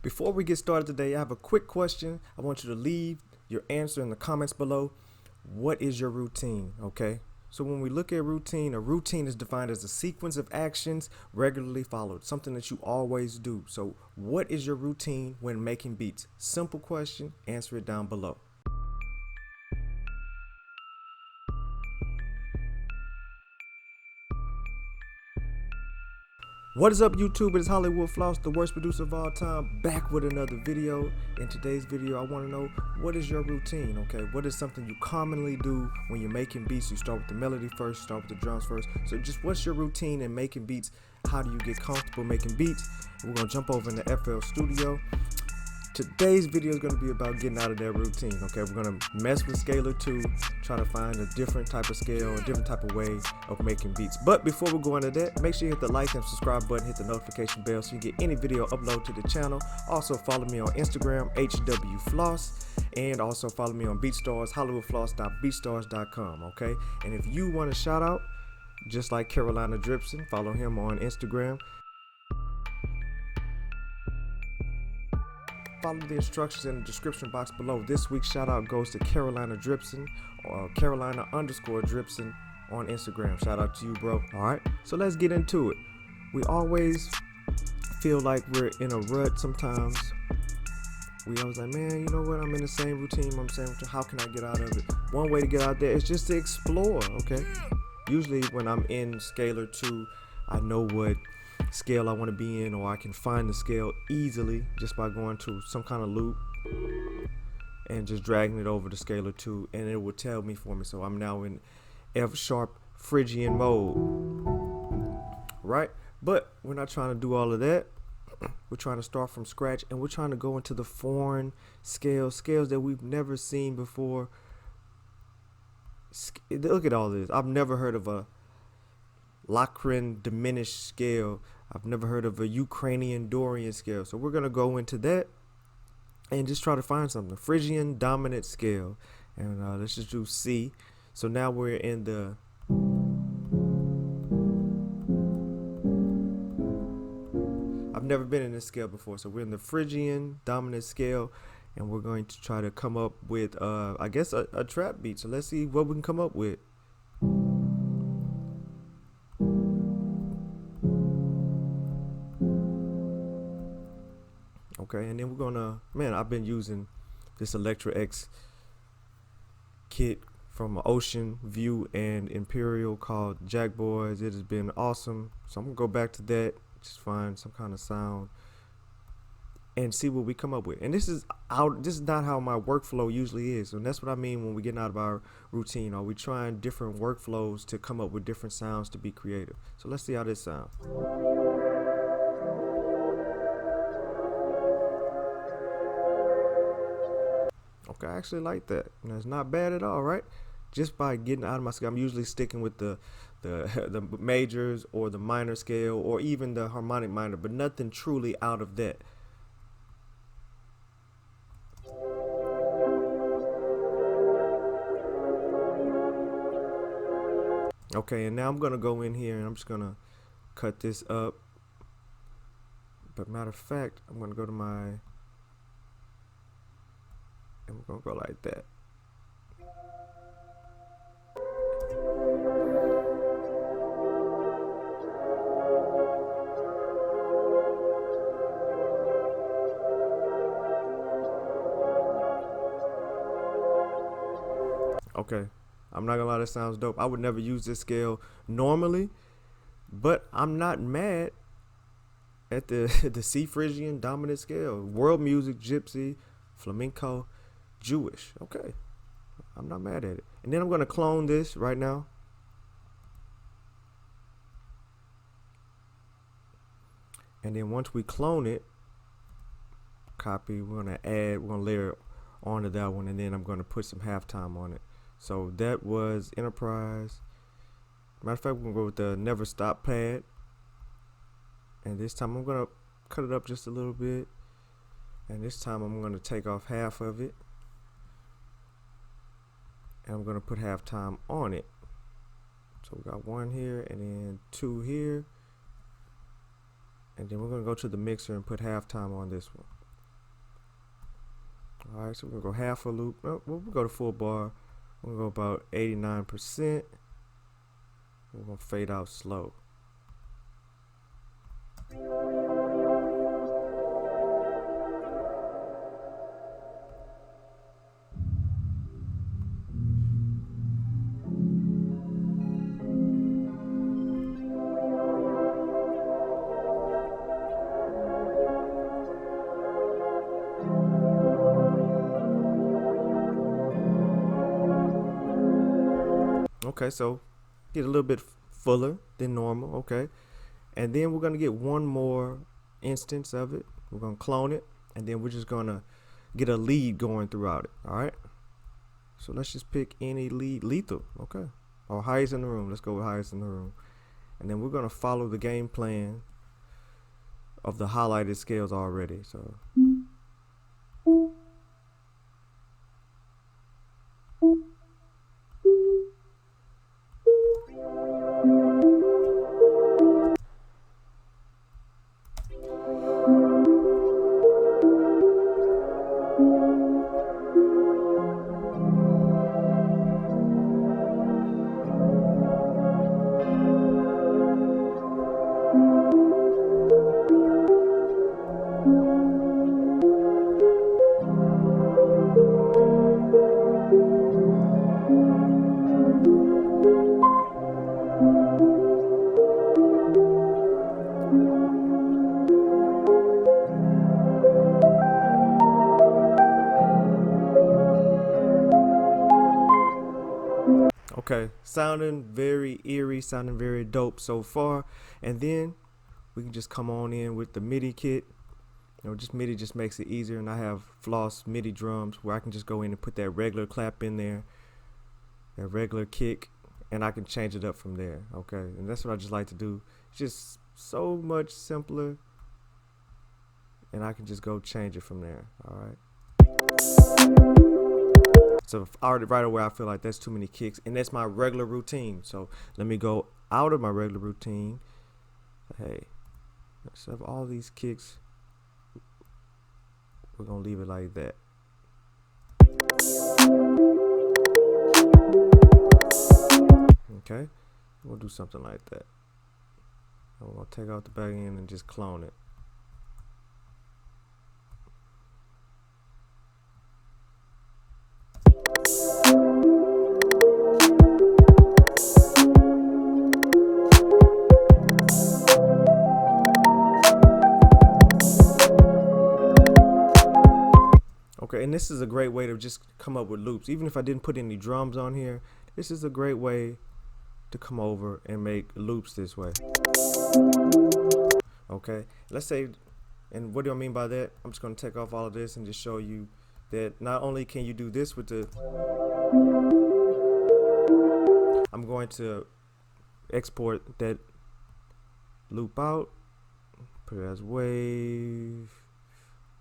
Before we get started today, I have a quick question. I want you to leave your answer in the comments below. What is your routine? Okay. So when we look at routine, a routine is defined as a sequence of actions regularly followed, something that you always do. So what is your routine when making beats? Simple question, answer it down below. What is up, YouTube? It's Hollywood Floss, the worst producer of all time, back with another video. In today's video, I want to know, what is your routine, okay? What is something you commonly do when you're making beats? You start with the melody first, start with the drums first. So just what's your routine in making beats? How do you get comfortable making beats? We're going to jump over into FL Studio. Today's video is going to be about getting out of that routine, okay? We're going to mess with Scalar 2, try to find a different type of scale, a different type of way of making beats. But before we go into that, make sure you hit the like and subscribe button, hit the notification bell so you get any video upload to the channel. Also follow me on Instagram, HWFloss, and also follow me on BeatStars, HollywoodFloss.beatstars.com, okay? And if you want a shout out, just like Carolina Dripson, follow him on Instagram. Follow the instructions in the description box below. This week's shout out goes to Carolina Dripson, or Carolina_Dripson on Instagram. Shout out to you, bro. All right, so let's get into it. We always feel like we're in a rut sometimes. We always like, man, you know what? I'm in the same routine. How can I get out of it? One way to get out there is just to explore, okay? Usually when I'm in Scalar 2, I know what scale I want to be in, or I can find the scale easily just by going to some kind of loop and just dragging it over to Scalar 2, and it will tell me for me. So I'm now in F sharp Phrygian mode, right? But we're not trying to do all of that. We're trying to start from scratch, and we're trying to go into the foreign scales that we've never seen before. Look at all this. I've never heard of a Locrian diminished scale. I've never heard of a Ukrainian Dorian scale. So we're going to go into that and just try to find something. Phrygian dominant scale. And let's just do C. So now we're in the I've never been in this scale before. So we're in the Phrygian dominant scale, and we're going to try to come up with I guess a trap beat. So let's see what we can come up with. Okay, and then we're gonna, man, I've been using this Electra X kit from Ocean View and Imperial called Jack Boys. It has been awesome. So I'm gonna go back to that, just find some kind of sound and see what we come up with. And this is not how my workflow usually is. And that's what I mean when we get out of our routine. Are we trying different workflows to come up with different sounds to be creative? So let's see how this sounds. Okay, I actually like that. And that's not bad at all, right? Just by getting out of my scale. I'm usually sticking with the majors or the minor scale or even the harmonic minor, but nothing truly out of that. Okay, and now I'm gonna go in here and I'm just gonna cut this up. But matter of fact, I'm gonna go to my, and we're gonna go like that. Okay, I'm not gonna lie, that sounds dope. I would never use this scale normally, but I'm not mad at the C Phrygian dominant scale. World music, gypsy, flamenco, Jewish. Okay, I'm not mad at it. And then I'm gonna clone this right now. And then once we clone it, copy, we're gonna layer onto that one, and then I'm gonna put some halftime on it. So that was Enterprise. Matter of fact, we're gonna go with the Never Stop pad. And this time I'm gonna cut it up just a little bit. And this time I'm gonna take off half of it. And I'm gonna put halftime on it. So we got one here and then two here. And then we're gonna go to the mixer and put halftime on this one. All right, so we're gonna go half a loop. No, we'll go to full bar. We'll go about 89%. We're gonna fade out slow. Okay, so get a little bit fuller than normal, okay? And then we're gonna get one more instance of it. We're gonna clone it, and then we're just gonna get a lead going throughout it, all right? So let's just pick any lead, lethal, okay? Or highest in the room, let's go with highest in the room. And then we're gonna follow the game plan of the highlighted scales already, so. Okay, sounding very eerie, sounding very dope so far. And then we can just come on in with the MIDI kit. You know, just MIDI just makes it easier, and I have floss MIDI drums where I can just go in and put that regular clap in there, that regular kick, and I can change it up from there, okay? And that's what I just like to do. It's just so much simpler, and I can just go change it from there, all right? So already right away I feel like that's too many kicks, and that's my regular routine. So let me go out of my regular routine. Hey, instead of all these kicks, we're gonna leave it like that. Okay, we'll do something like that. And we're gonna take out the back end and just clone it. Okay, and this is a great way to just come up with loops. Even if I didn't put any drums on here, this is a great way to come over and make loops this way. Okay, let's say, and what do I mean by that? I'm just going to take off all of this and just show you that not only can you do this with the, I'm going to export that loop out, put it as wave,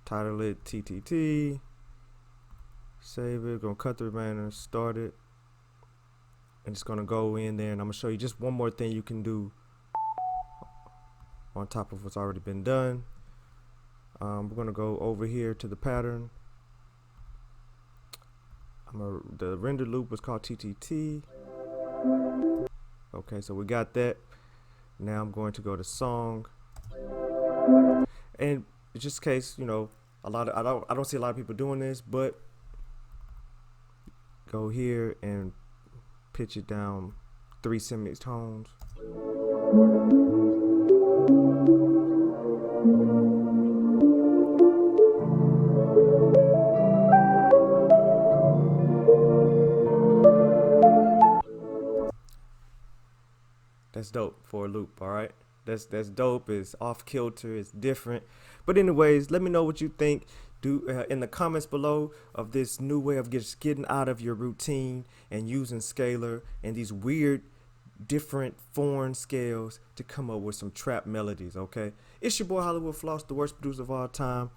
title it TTT, save it, gonna cut the remainder, start it, and it's gonna go in there, and I'm gonna show you just one more thing you can do on top of what's already been done. We're gonna go over here to the pattern. The render loop was called TTT. Okay, so we got that. Now I'm going to go to song, and just in case, you know, I don't see a lot of people doing this, but go here and pitch it down 3 semitones. That's dope for a loop, all right? That's dope. It's off kilter. It's different. But anyways, let me know what you think. In the comments below of this new way of just getting out of your routine and using scalar and these weird, different foreign scales to come up with some trap melodies. Okay, it's your boy Hollywood Floss, the worst producer of all time.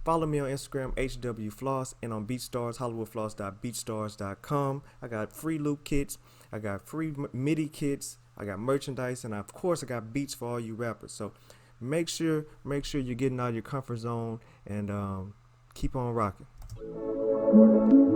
Follow me on Instagram, HWFloss, and on BeatStars, HollywoodFloss.beatstars.com. I got free loop kits. I got free MIDI kits. I got merchandise, and of course I got beats for all you rappers. So make sure you're getting out of your comfort zone and keep on rocking. recording.